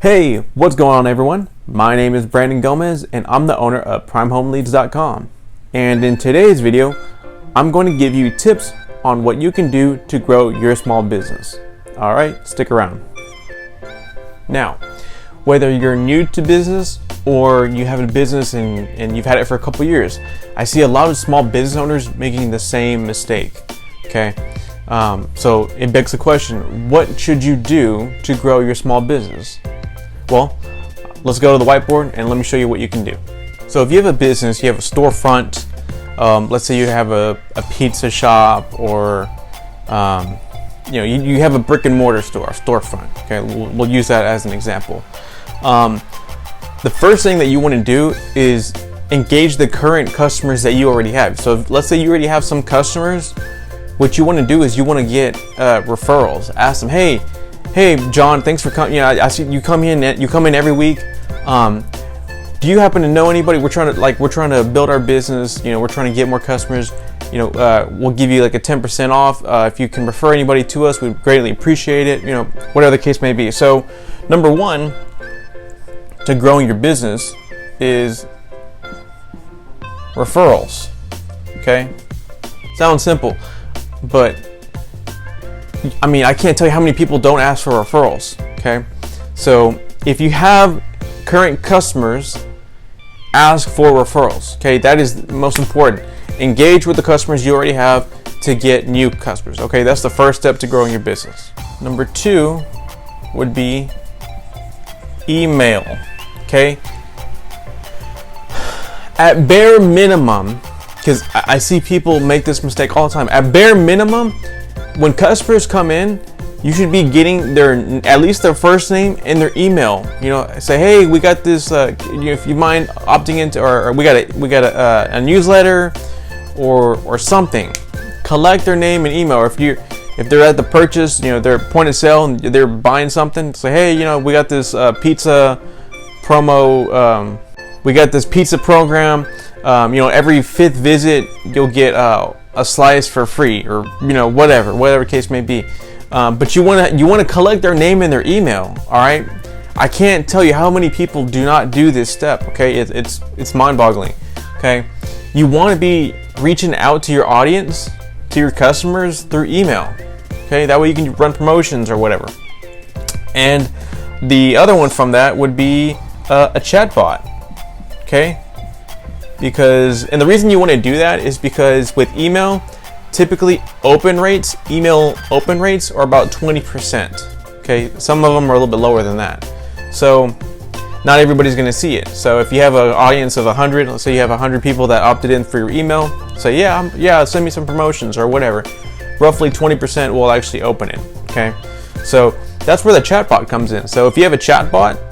Hey, what's going on everyone? My name is Brandon Gomez and I'm the owner of PrimeHomeLeads.com. And in today's video, I'm going to give you tips on what you can do to grow your small business. All right, stick around. Now, whether you're new to business or you have a business and you've had it for a couple years, I see a lot of small business owners making the same mistake, okay? So it begs the question, what should you do to grow your small business? Well, let's go to the whiteboard and let me show you what you can do. So if you have a business, you have a storefront, let's say you have a pizza shop, or you have a brick and mortar store, a storefront. Okay, we'll use that as an example. The first thing that you want to do is engage the current customers that you already have. So let's say you already have some customers. What you want to do is you want to get referrals. Ask them, hey John, thanks for coming. I see you come in every week. Do you happen to know anybody? We're trying to build our business. We're trying to get more customers. We'll give you like a 10% off if you can refer anybody to us. We'd greatly appreciate it. Whatever the case may be. So number one to growing your business is referrals. Okay, sounds simple, but I can't tell you how many people don't ask for referrals. Okay, so if you have current customers, ask for referrals. Okay, that is most important. Engage with the customers you already have to get new customers. Okay, that's the first step to growing your business. Number two would be email. Okay, at bare minimum, because I see people make this mistake all the time. At bare minimum, when customers come in, you should be getting at least their first name and their email. Say, hey, we got this. If you mind opting into, or we got a newsletter, or something. Collect their name and email. Or if they're at the purchase, they're point of sale and they're buying something. Say, hey, we got this pizza promo. We got this pizza program. Every fifth visit you'll get a slice for free, or whatever case may be. But you want to collect their name and their email. All right, I can't tell you how many people do not do this step. Okay, it's mind-boggling. Okay, you want to be reaching out to your audience, to your customers through email. Okay, that way you can run promotions or whatever. And the other one from that would be a chatbot. Okay. And the reason you want to do that is because with email, typically email open rates are about 20%. Okay, some of them are a little bit lower than that. So not everybody's going to see it. So if you have an audience of 100, let's say you have 100 people that opted in for your email, say yeah, send me some promotions or whatever. Roughly 20% will actually open it. Okay, so that's where the chatbot comes in. So if you have a chatbot,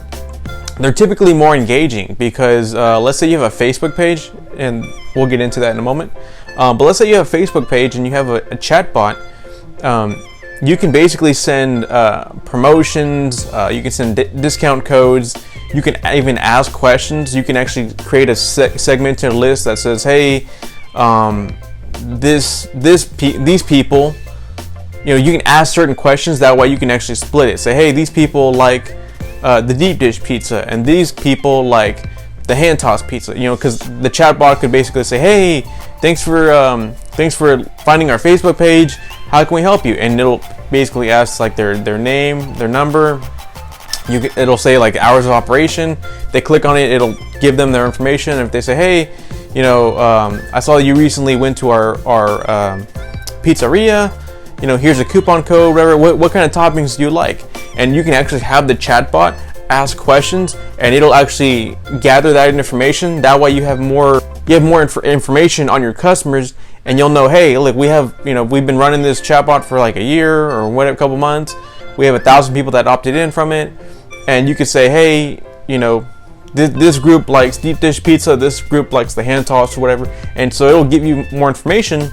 they're typically more engaging because let's say you have a Facebook page, and we'll get into that in a moment. But let's say you have a Facebook page and you have a chat bot. You can basically send promotions. You can send discount codes. You can even ask questions. You can actually create a segmented list that says, hey, these people. You can ask certain questions. That way you can actually split it. Say, hey, these people like the deep dish pizza, and these people like the hand toss pizza. Because the chatbot could basically say, hey, thanks for finding our Facebook page. How can we help you? And it'll basically ask like their name, their number. It'll say like hours of operation. They click on it, it'll give them their information. And if they say, hey, I saw you recently went to our pizzeria. Here's a coupon code, whatever. What kind of toppings do you like? And you can actually have the chatbot ask questions, and it'll actually gather that information. That way you have more information on your customers, and you'll know, hey, look, we've been running this chatbot for like a year or a couple months. We have 1,000 people that opted in from it, and you could say, hey, this group likes deep dish pizza, this group likes the hand toss or whatever, and so it'll give you more information.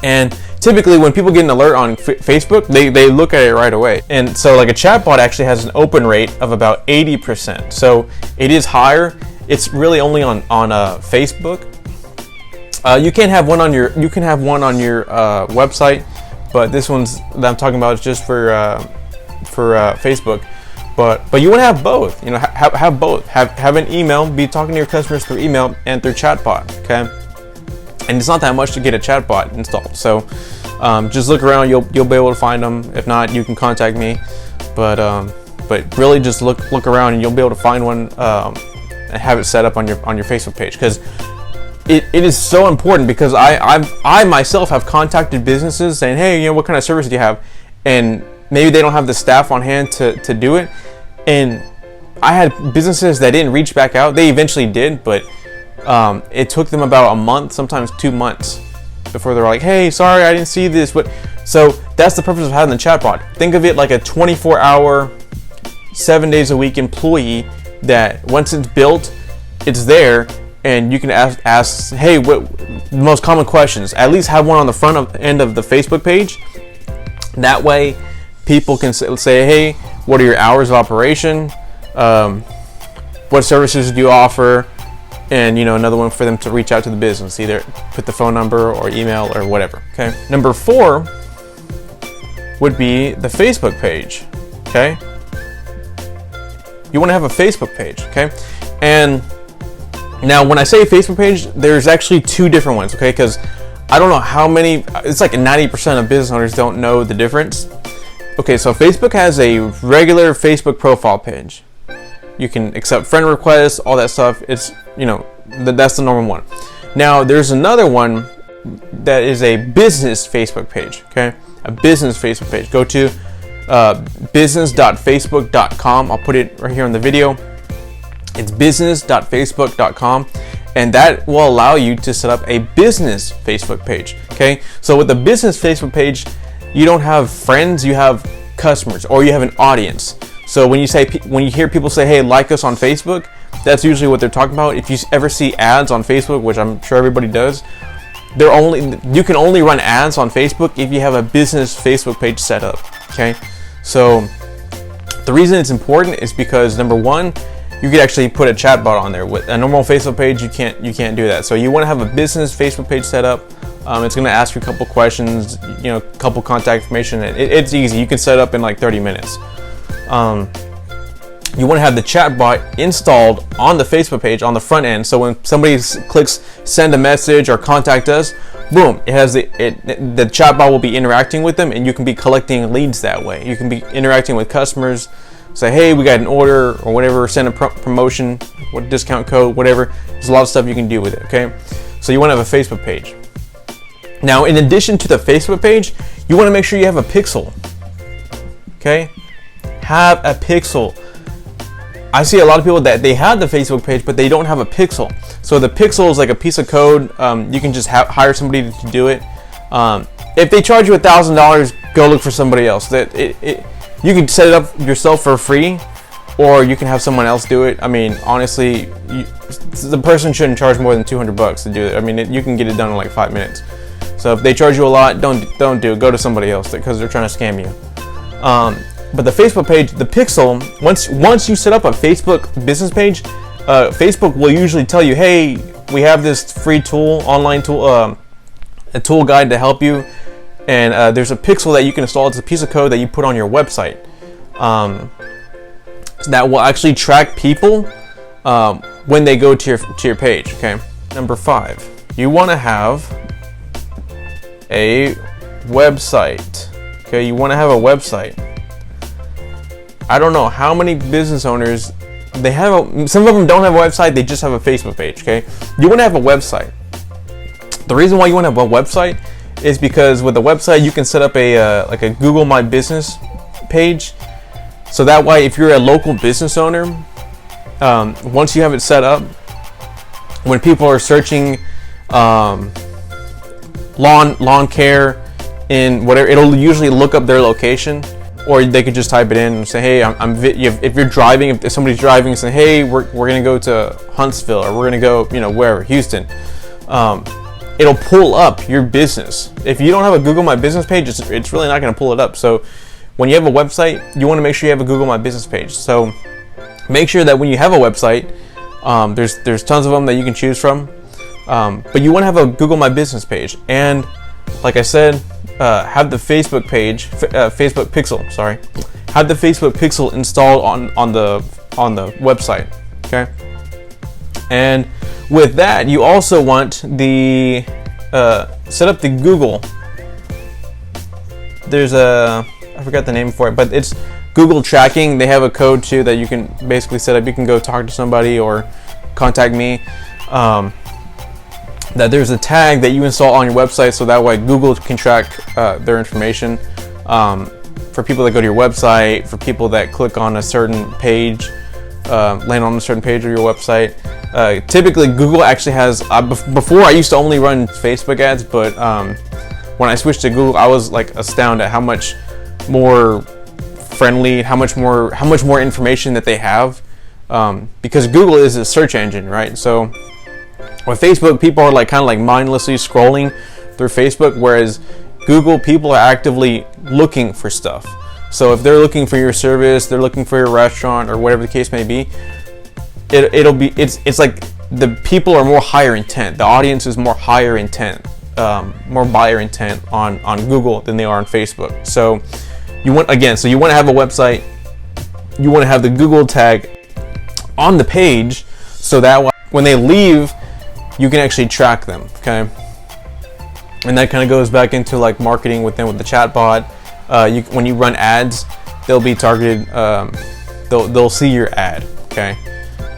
And typically when people get an alert on Facebook, they look at it right away. And so like a chatbot actually has an open rate of about 80%. So it is higher. It's really only on Facebook. You can have one on your website, but this one's that I'm talking about is just for Facebook. But you want to have both. You know, have both. Have an email, be talking to your customers through email and through chatbot. Okay, and it's not that much to get a chatbot installed. So just look around. You'll be able to find them. If not, you can contact me. But really, just look around and you'll be able to find one and have it set up on your Facebook page, because it is so important. Because I myself have contacted businesses saying, hey, you know, what kind of service do you have, and maybe they don't have the staff on hand to do it. And I had businesses that didn't reach back out. They eventually did, but it took them about a month, sometimes 2 months, before they're like, hey, sorry, I didn't see this. But so that's the purpose of having the chatbot. Think of it like a 24-hour, 7 days a week employee that once it's built, it's there, and you can ask, hey, what the most common questions. At least have one on the front end of the Facebook page. That way, people can say, hey, what are your hours of operation? What services do you offer? And, you know, another one for them to reach out to the business, either put the phone number or email or whatever. Okay. Number 4 would be the Facebook page. Okay. You want to have a Facebook page. Okay. And now when I say Facebook page, there's actually 2 different ones. Okay. Because I don't know how many, it's like 90% of business owners don't know the difference. Okay, so Facebook has a regular Facebook profile page. You can accept friend requests, all that stuff. It's, you know, that's the normal one. Now, there's another one that is a business Facebook page, okay? A business Facebook page. Go to business.facebook.com. I'll put it right here on the video. It's business.facebook.com. And that will allow you to set up a business Facebook page, okay? So with the business Facebook page, you don't have friends, you have customers, or you have an audience. So when you hear people say, hey, like us on Facebook, that's usually what they're talking about. If you ever see ads on Facebook, which I'm sure everybody does, you can only run ads on Facebook if you have a business Facebook page set up. Okay, so the reason it's important is because, number 1, you could actually put a chatbot on there. With a normal Facebook page, you can't do that. So you want to have a business Facebook page set up. It's going to ask you a couple questions, you know, a couple contact information. It's easy. You can set it up in like 30 minutes. You want to have the chatbot installed on the Facebook page on the front end. So when somebody clicks send a message or contact us, boom, it has the chatbot will be interacting with them, and you can be collecting leads that way. You can be interacting with customers, say, hey, we got an order or whatever, send a promotion, what discount code, whatever. There's a lot of stuff you can do with it, okay? So you want to have a Facebook page. Now, in addition to the Facebook page, you want to make sure you have a pixel, okay? Have a pixel. I see a lot of people that they have the Facebook page, but they don't have a pixel. So the pixel is like a piece of code. You can just hire somebody to do it. If they charge you $1,000, go look for somebody else. You can set it up yourself for free, or you can have someone else do it. I mean, honestly, the person shouldn't charge more than $200 to do it. I mean, you can get it done in like 5 minutes. So if they charge you a lot, don't do it. Go to somebody else because they're trying to scam you. But the Facebook page, the pixel, once you set up a Facebook business page, Facebook will usually tell you, hey, we have this free tool, online tool, a tool guide to help you. And there's a pixel that you can install. It's a piece of code that you put on your website that will actually track people when they go to your page. Okay. Number 5, you want to have a website. Okay, you want to have a website. I don't know how many business owners they have. Some of them don't have a website. They just have a Facebook page. Okay, you want to have a website. The reason why you want to have a website is because with a website you can set up a like a Google My Business page. So that way, if you're a local business owner, once you have it set up, when people are searching lawn care in whatever, it'll usually look up their location. Or they could just type it in and say, hey, if you're driving, if somebody's driving and say, hey, we're going to go to Huntsville, or we're going to go, you know, wherever, Houston, it'll pull up your business. If you don't have a Google My Business page, it's really not going to pull it up. So when you have a website, you want to make sure you have a Google My Business page. So make sure that when you have a website, there's tons of them that you can choose from. But you want to have a Google My Business page. And like I said, have the Facebook page, Facebook pixel, sorry, have the Facebook pixel installed on the website. Okay, and with that, you also want the set up the Google. There's I forgot the name for it, but it's Google tracking. They have a code too that you can basically set up. You can go talk to somebody or contact me. That there's a tag that you install on your website, so that way Google can track their information for people that go to your website, for people that click on a certain page, land on a certain page of your website. Typically, Google actually has. Before, I used to only run Facebook ads, but when I switched to Google, I was like astounded at how much more friendly, how much more information that they have, because Google is a search engine, right? So with Facebook, people are like kind of like mindlessly scrolling through Facebook, whereas Google, people are actively looking for stuff. So if they're looking for your service, they're looking for your restaurant or whatever the case may be, it's like the people are more higher intent. The audience is more higher intent, more buyer intent on Google than they are on Facebook. So you want to have a website, you want to have the Google tag on the page, so that when they leave, you can actually track them. Okay, and that kind of goes back into like marketing with the chatbot. When you run ads, they'll be targeted. They'll see your ad. Okay,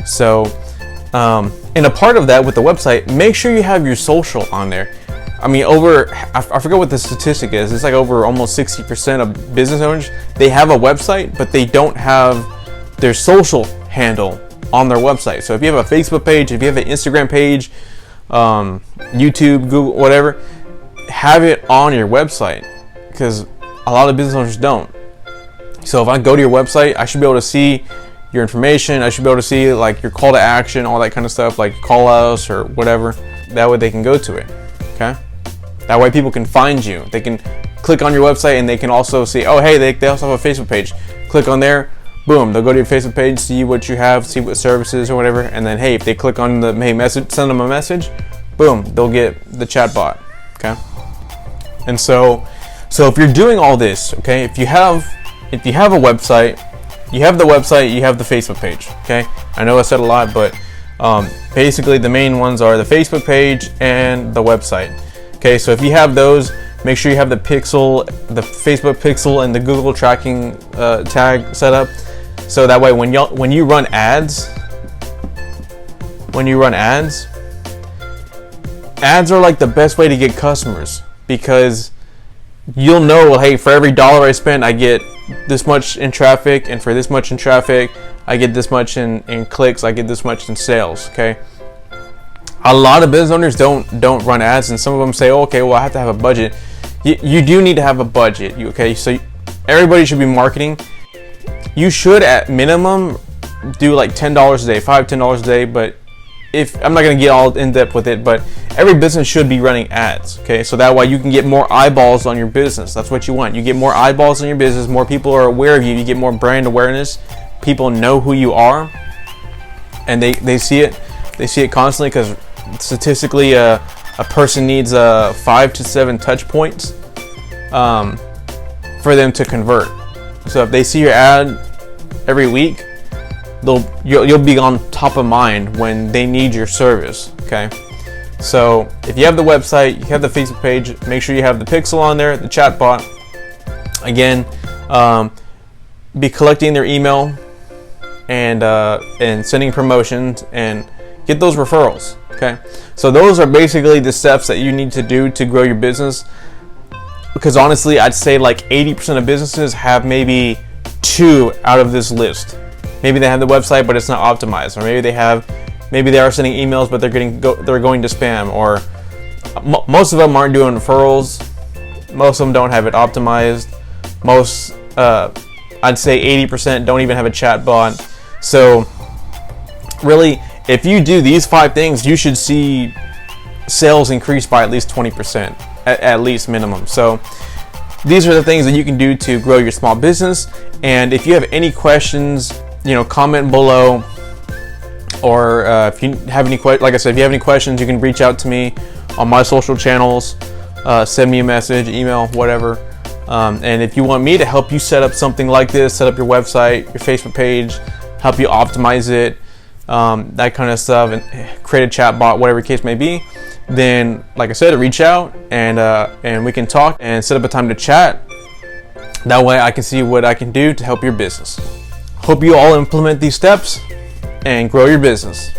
so and a part of that with the website, make sure you have your social on there. I mean, I forget what the statistic is. It's like over almost 60% of business owners, they have a website, but they don't have their social handle on their website. So if you have a Facebook page, if you have an Instagram page, YouTube, Google, whatever, have it on your website, because a lot of business owners don't. So if I go to your website, I should be able to see your information. I should be able to see like your call to action, all that kind of stuff, like call us or whatever. That way they can go to it. Okay. That way people can find you. They can click on your website and they can also see, oh, hey, they also have a Facebook page. Click on there. Boom, they'll go to your Facebook page, see what you have, see what services or whatever, and then hey, if they click on the message, send them a message, boom, they'll get the chatbot. Okay, and so if you're doing all this, okay, if you have a website, you have the website, you have the Facebook page. Okay, I know I said a lot, but basically the main ones are the Facebook page and the website. Okay, so if you have those, make sure you have the Facebook pixel, and the Google tracking tag set up. So that way, when you run ads, ads are like the best way to get customers, because you'll know, well, hey, for every dollar I spend, I get this much in traffic, and for this much in traffic, I get this much in clicks, I get this much in sales. Okay. A lot of business owners don't run ads, and some of them say, oh, okay, well, I have to have a budget. You do need to have a budget. Okay, so everybody should be marketing. You should at minimum do like $10 a day, $10 a day. But if I'm not gonna get all in depth with it, but every business should be running ads. Okay, so that way you can get more eyeballs on your business. That's what you want. You get more eyeballs on your business. More people are aware of you. You get more brand awareness. People know who you are, and they see it. They see it constantly, because statistically, a person needs 5 to 7 touch points for them to convert. So if they see your ad every week, you'll be on top of mind when they need your service. Okay, so if you have the website, you have the Facebook page, make sure you have the pixel on there, the chatbot. Again, be collecting their email and sending promotions, and get those referrals. Okay, so those are basically the steps that you need to do to grow your business. Because honestly, I'd say like 80% of businesses have maybe 2 out of this list. Maybe they have the website, but it's not optimized, or maybe they are sending emails, but they're going to spam, or most of them aren't doing referrals. Most of them don't have it optimized. Most, I'd say 80% don't even have a chatbot. So really, if you do these 5 things, you should see sales increase by at least 20%, at least minimum. So these are the things that you can do to grow your small business. And if you have any questions, comment below, or if you have any like I said, if you have any questions, you can reach out to me on my social channels. send me a message, email, whatever. And if you want me to help you set up something like this, set up your website, your Facebook page, help you optimize it, that kind of stuff, and create a chat bot, whatever the case may be, then like I said, reach out and we can talk and set up a time to chat. That way I can see what I can do to help your business. Hope you all implement these steps and grow your business.